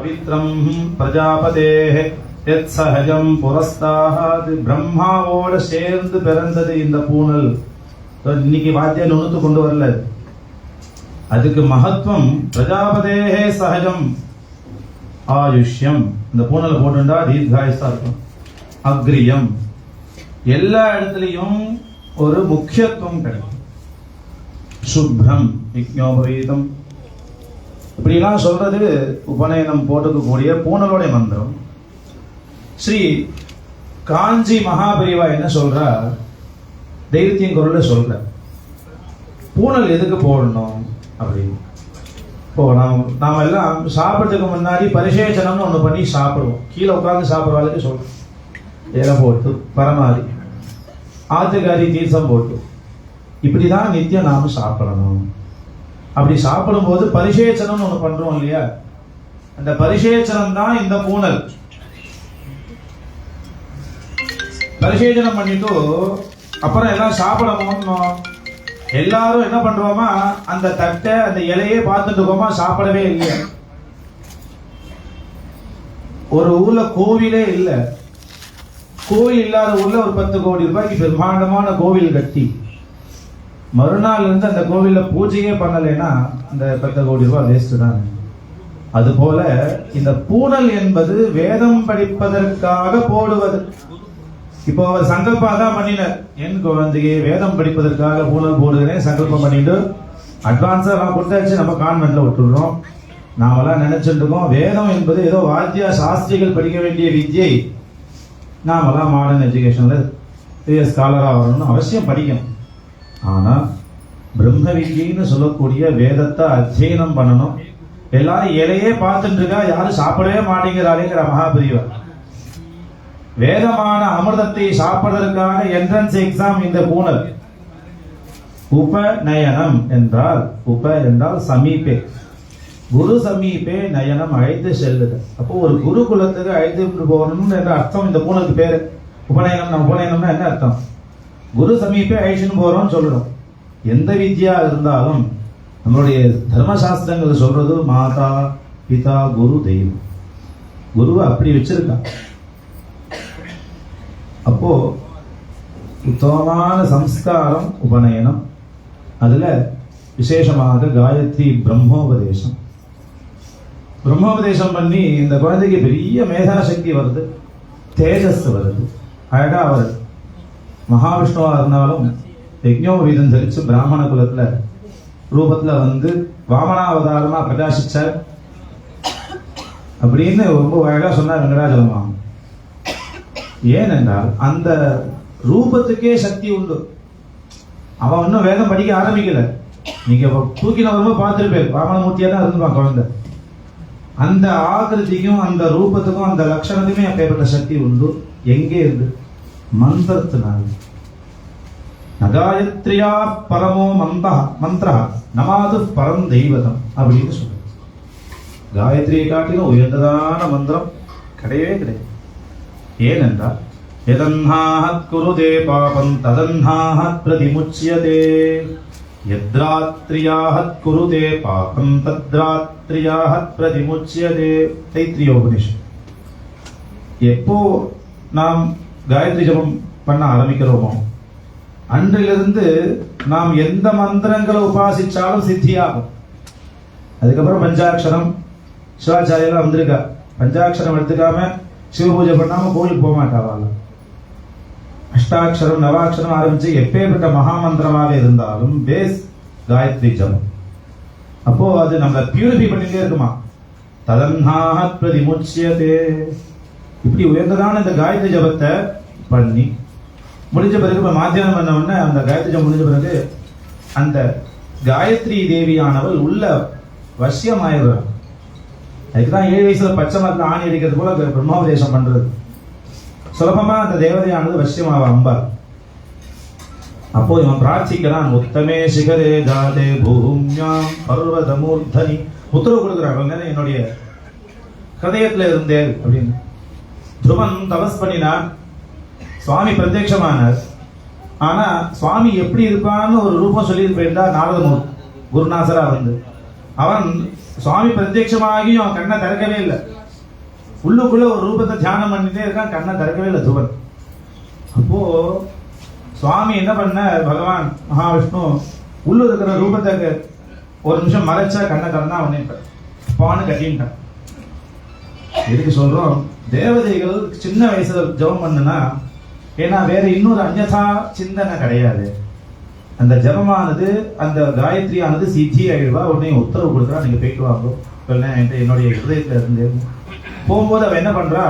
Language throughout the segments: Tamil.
பவித்ரம் பிரஜாபதேஹ யத் சஹஜம் புரஸ்தாத். பிரம்மாவோட சேர்ந்து பிறந்தது இந்த பூனல். இன்னைக்கு வாத்தியம் நுணுத்து கொண்டு வரல, அதுக்கு மகத்துவம். பிரஜாபதேஹே சஹஜம் ஆயுஷ்யம், இந்த பூனல் போட்டுண்டா தீர்காயுஷா இருக்கும். அக்ரியம், எல்லா இடத்துலையும் ஒரு முக்கியத்துவம் கிடைக்கும். சுப்ரம் விக்னோபவீதம், இப்படிலாம் சொல்றது உபநயனம் போட்டுக்கக்கூடிய பூனலோடைய மந்திரம். ஸ்ரீ காஞ்சி மகாபரிவா என்ன சொல்றா, தைரியத்தின் குரல்ல சொல்ற, பூனல் எதுக்கு போடணும் அப்படின்னு. இப்போ நாம எல்லாம் சாப்பிட்றதுக்கு முன்னாடி பரிசேச்சனம்னு ஒண்ணு பண்ணி சாப்பிடுவோம். கீழே உட்கார்ந்து சாப்பிட்றவாளுக்கு சொல்றோம், இலை போட்டு பரமாறி ஆத்துக்காரி தீர்த்தம் போட்டு இப்படிதான் நித்தியம் நாம சாப்பிடணும். அப்படி சாப்பிடும் போது பரிசேச்சனம் ஒண்ணு பண்றோம் இல்லையா, அந்த பரிசேச்சனம் தான் இந்த பூனல். பரிசேச்சனம் பண்ணிட்டு அப்புறம் எல்லாம் சாப்பிடணும். எல்லாரும் என்ன பண்றோமா, அந்த தட்டை அந்த இலையே பார்த்துட்டு இருக்கோமா, சாப்பிடவே இல்லையா. ஒரு ஊர்ல கோவிலே இல்ல, கோவில் இல்லாத ஊர்ல ஒரு 10 கோடி ரூபாய்க்கு பிரம்மாண்டமான கோவில் கட்டி மறுநாள் இருந்து அந்த கோவில்ல பூஜையே பண்ணலைன்னா அந்த 10 கோடி ரூபாய் வேஸ்ட் தான். அது போல இந்த பூனல் என்பது வேதம் படிப்பதற்காக போடுவது. இப்போ அவர் சங்கல்பம் தான் பண்ணினார், என் குழந்தைக்கு வேதம் படிப்பதற்காக பூனல் போடுகிறேன் சங்கல்பம் பண்ணிட்டு அட்வான்ஸா எல்லாம் கொடுத்தாச்சு. நம்ம கான்வென்ட்ல விட்டுடுறோம். நாமெல்லாம் நினைச்சிட்டு இருக்கோம் வேதம் என்பது ஏதோ வாத்தியா சாஸ்திரிகள் படிக்க வேண்டிய வித்யை. நாமெல்லாம் மாடர்ன் எஜுகேஷன்ல பெரிய ஸ்காலரா வரணும்னு அவசியம் படிக்கணும். ஆனா பிரம்ம வித்யின்னு சொல்லக்கூடிய வேதத்தை அத்தியனம் பண்ணணும். எல்லாரும் இலையே பார்த்துட்டு இருக்கா, யாரும் சாப்பிடவே மாட்டேங்கிறாருங்கிற மகாபிரிவா. வேதமான அமிர்தத்தை சாப்பிடுவதற்கான என்ட்ரன்ஸ் எக்ஸாம் இந்த பூனல். உபநயனம் என்றால், உப என்றால் சமீபே, குரு சமீபே நயனம், அழைத்து செல்லுது. அப்போ ஒரு குரு குலத்துக்கு அழைத்து போகணும் என்ற அர்த்தம் இந்த பூனலுக்கு பேரு. உபநயனம், உபநயனம்னா என்ன அர்த்தம், குரு சமீபே அழைச்சுன்னு போறோம்னு சொல்லணும். எந்த வித்யா இருந்தாலும் நம்மளுடைய தர்மசாஸ்திரங்கள் சொல்றது மாதா பிதா குரு தெய்வம். குருவை அப்படி வச்சிருக்கான். அப்போ உத்தமமான சம்ஸ்காரம் உபநயனம். அதுல விசேஷமாக காயத்ரி பிரம்மோபதேசம். பிரம்மோபதேசம் பண்ணி இந்த குழந்தைக்கு பெரிய மேதாசக்தி வருது, தேஜஸ் வருது, அழகா வருது. மகாவிஷ்ணுவா இருந்தாலும் யஜ்ஞோபவீதம் தரிச்சு பிராமண குலத்துல ரூபத்துல வந்து வாமனாவதாரமா பிரகாசிச்சார் அப்படின்னு ரொம்ப அழகா சொன்னார் வெங்கடாஜலமா. ஏனென்றால் அந்த ரூபத்துக்கே சக்தி உண்டு. அவன் இன்னும் வேதம் படிக்க ஆரம்பிக்கல. நீங்க தூக்கின வரும்போது பார்த்துருப்பேன், வாமனமூர்த்தியா தான் இருந்துருவான் குழந்தை. அந்த ஆகிருதிக்கும் அந்த ரூபத்துக்கும் அந்த லட்சணத்துக்குமே அப்பேற்பட்ட சக்தி உண்டு. எங்கே இருந்து, மந்திரத்தினால். நகாயத்ரியா பரமோ மந்திர நமாது பரம் தெய்வதம் அப்படின்னு சொல்ற. காயத்ரியை காட்டிலும் உயர்ந்ததான மந்திரம் கிடையவே கிடையாது. ஏனென்றால் யதன்ஹாஹத் குருதே பாபம் ததன்ஹாஹத் பிரதிமுச்யதே, யத்ராத்ரியாஹத் குருதே பாபம் தத்ராத்ரியாஹத் பிரதிமுச்யதே. தைத்திரியோபனிஷத். எப்போ நாம் காயத்ரி ஜபம் பண்ண ஆரம்பிக்கிறோமோ அன்றிலிருந்து நாம் எந்த மந்திரங்களை உபாசிச்சாலும் சித்தியாகும். அதுக்கப்புறம் பஞ்சாட்சரம், சிவாச்சாரியெல்லாம் வந்திருக்கா, பஞ்சாட்சரம் எடுத்துக்காம சிவ பூஜை பண்ணாம கோயிலுக்கு போக மாட்டாவாங்க. அஷ்டாட்சரம் நவாட்சரம் ஆரம்பிச்சு எப்பேற்பட்ட மகாமந்திரமாக இருந்தாலும் பேஸ் காயத்ரி ஜபம். அப்போ அது நம்ம பியூரிஃபை பண்ணிட்டே இருக்குமா. ததன்ஹாஹத் பிரதிமுச்யதே. இப்படி உயர்ந்ததான இந்த காயத்ரி ஜபத்தை பண்ணி முடிஞ்ச பிறகு இப்ப மாத்தியானம் பண்ண உடனே அந்த காயத்ரி ஜபம் முடிஞ்ச பிறகு அந்த காயத்ரி தேவியானவள் உள்ள வசியமாயிடுறாள். அதுக்குதான் 7 வயசுல பச்சை மரத்துல ஆணி அடிக்கிறது போல பிரம்மோபதேசம் பண்றது. சுலபமா அந்த தேவதையானது வசியமாவா அம்பாள். அப்போ இவன் பிரார்த்திக்கிறான், உத்தமே சிகரே ஜாதே பூம்யாம் பர்வதமூர்தனி. உத்தரவு கொடுக்குறாங்க, என்னுடைய ஹதயத்துல இருந்தேன் அப்படின்னு. துருவன் தபஸ் பண்ணினான், சுவாமி பிரத்யட்சமானார். ஆனா சுவாமி எப்படி இருப்பான்னு ஒரு ரூபம் சொல்லி போயிருந்தா நாரதமூர்த்தி குருநாசரா வந்து அவன் சுவாமி பிரத்யட்சமாகியும் அவன் கண்ணை திறக்கவே இல்லை. உள்ளுக்குள்ள ஒரு ரூபத்தை தியானம் பண்ணிட்டே இருக்கான், கண்ணை திறக்கவே இல்லை துருவன். அப்போ சுவாமி என்ன பண்ண, பகவான் மகாவிஷ்ணு உள்ள இருக்கிற ரூபத்தை ஒரு நிமிஷம் மறைச்சா கண்ணை திறந்தா அவனே பான்னு கட்டின்ட்டான். எதுக்கு சொல்றோம், தேவதைகள் சின்ன வயசுல ஜபம் பண்ணுனா, ஏன்னா வேற இன்னொரு அந்யதா சிந்தனை கிடையாது. அந்த ஜபமானது, அந்த காயத்ரியானது சித்தி ஆகிடுவா. உடனே உத்தரவு கொடுக்குறா, நீங்க போயிட்டு வாங்க. என்னுடைய ஹிருதயத்துல இருந்து போகும்போது அவ என்ன பண்றா,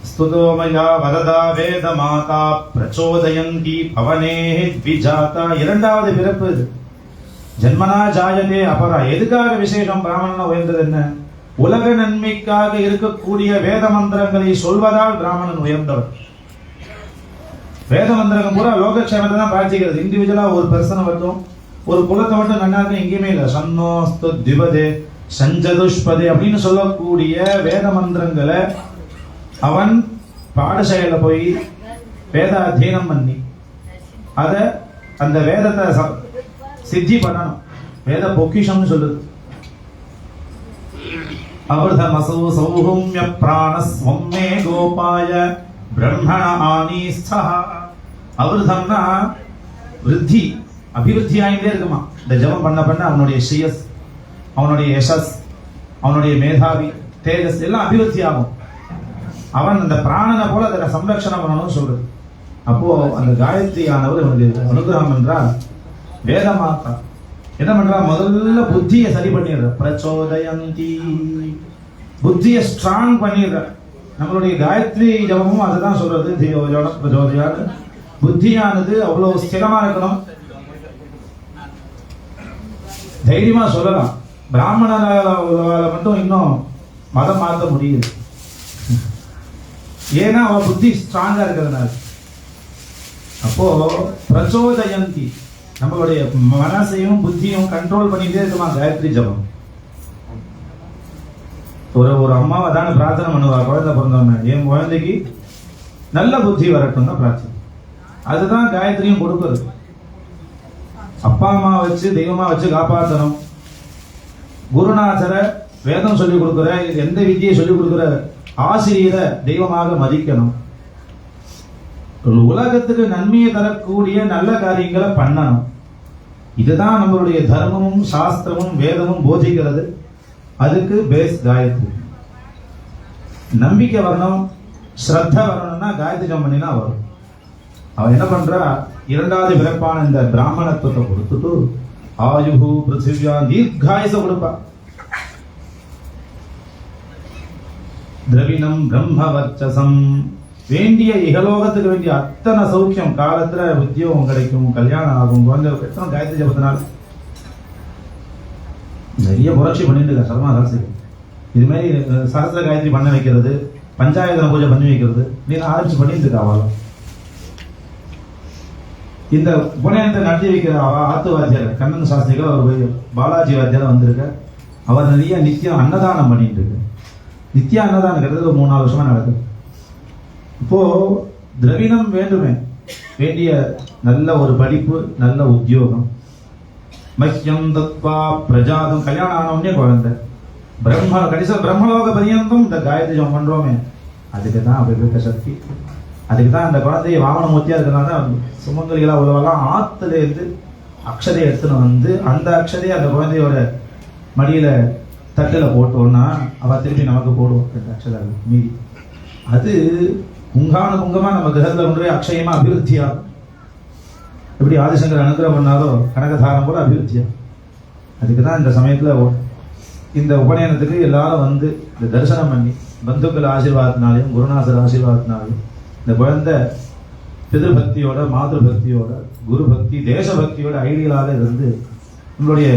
ஸ்துதோமயா வரதா வேத மாதா பிரச்சோதயந்தி பவனே த்விஜாதா. இரண்டாவது பிறப்பு ஜன்மனா ஜாயதே அபரா. எதுக்காக விசேஷம் பிராமணன் உயர்ந்தது என்ன, உலக நன்மைக்காக இருக்கக்கூடிய வேத மந்திரங்களை சொல்வதால் பிராமணன் உயர்ந்தவர். வேத மந்திரம் பூரா லோகக்ஷேமத்தை தான் பிரார்த்திக்கிறது. இண்டிவிஜுவலா ஒரு பர்சனை மட்டும், ஒரு குலத்தை மட்டும் நன்னாருக்கும் எங்கேயுமே இல்லை. சன்னோஸ்து திவதே சஞ்சதுஷ்பதே அப்படின்னு சொல்லக்கூடிய வேத மந்திரங்களை அவன் பாடசாலையில போய் வேத அத்தியனம் பண்ணி அத அந்த வேதத்தை சித்தி பண்ணணும். வேத பொக்கிஷம்னு சொல்லுது. அவர்தமசௌ சௌஹும்ய பிராணஸ்வம்மே கோபாய பிரம்மண ஆனீஸ்தா. அவர்தம்னா விருத்தி, அபிவிருத்தி ஆகிட்டே இருக்குமா. இந்த ஜபம் பண்ண பண்ண அவனுடைய ஸ்ரீயஸ், அவனுடைய யசஸ், அவனுடைய மேதாவி தேஜஸ் எல்லாம் அபிவிருத்தி ஆகும். அவன் அந்த பிராணனை போல அதை சம்ரட்சணம் பண்ணணும்னு சொல்றது. அப்போ அந்த காயத்ரியானவர் இவனுக்கு அனுகிரகம் என்றால் வேதமாத்தா என்ன பண்றா, முதல்ல புத்தியை சரி பண்ணிடுற. பிரச்சோதயந்தி, புத்தியை ஸ்ட்ராங் பண்ணிடுற. நம்மளுடைய காயத்ரி ஜபமும் அதுதான் சொல்றது. தியோஜோட பிரச்சோதயான்னு புத்தியானது அவ்வளவு ஸ்திரமா இருக்கணும். தைரியமா சொல்லலாம். பிராமணரால மட்டும் இன்னும் மதம் மாற்ற முடியுது. ஏன்னா அவ புத்தி ஸ்ட்ராங்கா இருக்கிறதுனால. அப்போ பிரச்சோதயந்தி, நம்மளுடைய மனசையும் புத்தியும் கண்ட்ரோல் பண்ணிட்டே இருக்குமா காயத்ரி ஜபம். ஒரு அம்மாவை தானே பிரார்த்தனை பண்ணுவா, குழந்தை பிறந்தவங்க என் குழந்தைக்கு நல்ல புத்தி வரட்டும் தான் பிரார்த்தனை. அதுதான் காயத்ரியும் கொடுக்குறது. அப்பா அம்மா வச்சு தெய்வமா வச்சு காப்பாற்றணும். குருநாதரை வேதம் சொல்லிக் கொடுக்குற, எந்த வித்தியை சொல்லிக் கொடுக்குற ஆசிரியரை தெய்வமாக மதிக்கணும். உலகத்துக்கு நன்மையை தரக்கூடிய நல்ல காரியங்களை பண்ணணும். இதுதான் நம்மளுடைய தர்மமும் சாஸ்திரமும் வேதமும் போதிக்கிறது. அதுக்கு பேஸ் காயத்ரி. நம்பிக்கை வரணும், ஸ்ரத்த வரணும்னா காயத்ரி ஜபம் பண்ணினா வரும். அவன் என்ன பண்றா, இரண்டாவது பிறப்பான இந்த பிராமணத்துவத்தை கொடுத்துட்டு ஆயுகு பிருத்திவியா தீர்காயச கொடுப்பா. திரவிணம் பிரம்மவர்ச்சசம், வேண்டிய இகலோகத்துக்கு வேண்டிய அத்தனை சௌக்கியம், காலத்துல உத்தியோகம் கிடைக்கும், கல்யாணம் ஆகும், குழந்தை எத்தனை காயத்ரி ஜபத்தினால. நிறைய புரட்சி பண்ணிட்டு இருக்க சர்மா சாஸ்திரி. இது மாதிரி சாஸ்திர காயத்ரி பண்ண வைக்கிறது, பஞ்சாயத்தன பூஜை பண்ணி வைக்கிறது, நீ ஆரம்பிச்சு பண்ணிட்டு இருக்க. அவளும் இந்த புனையத்தை நடத்தி வைக்கிற ஆத்து வாத்தியார் கண்ணன் சாஸ்திரிகள், அவர் பாலாஜி வாத்தியார் வந்திருக்க. அவர் நிறைய நித்தியம் அன்னதானம் பண்ணிட்டு இருக்கு. நித்திய அன்னதானம் கிட்டத்தட்ட ஒரு 3-4 வருஷமா நடக்குது. இப்போ திரவிணம் வேண்டுமே, வேண்டிய நல்ல ஒரு படிப்பு, நல்ல உத்தியோகம், மக்கியம் தத்வா பிரஜாதம், கல்யாணம் ஆனவனே குழந்தை, கடைசியில் பிரம்மலோக பரியந்தம் இந்த காயத்ரி ஜபம் பண்றோமே, அதுக்கு தான் அபிவிருத்த சக்தி. அதுக்கு தான் அந்த குழந்தைய வாமனமூர்த்தியா இருக்கிறனால சுமங்கலிகளா உள்ளவெல்லாம் ஆத்துல இருந்து அக்ஷதையை எடுத்துன்னு வந்து அந்த அக்ஷதையை அந்த குழந்தையோட மடியில தட்டுல போட்டோம்னா அவ திருப்பி நமக்கு போடுவோம் 2 அக்ஷதை மீதி. அது குங்கானு குங்கமா நம்ம கிரகத்துல கொண்டு போய் அக்ஷயமா அபிவிருத்தியாகும். எப்படி ஆதிசங்கர் அனுகிரகம் பண்ணாரோ கனகதாரம் கூட அபிவிருத்தியா. அதுக்குதான் இந்த சமயத்துல இந்த உபநயனத்துக்கு எல்லாரும் வந்து இந்த தரிசனம் பண்ணி பந்துக்கள் ஆசீர்வாதத்தினாலையும் குருநாதர் ஆசீர்வாதத்தினாலையும் இந்த குழந்தை பிதர்பக்தியோட, மாதృபக்தியோட, குரு பக்தி, தேசபக்தியோட ஐடியலாக இருந்து நம்மளுடைய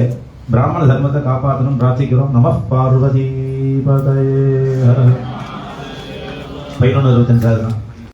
பிராமண தர்மத்தை காப்பாற்றணும் பிரார்த்திக்கிறோம். நம பார்வதி பதயே. 11:25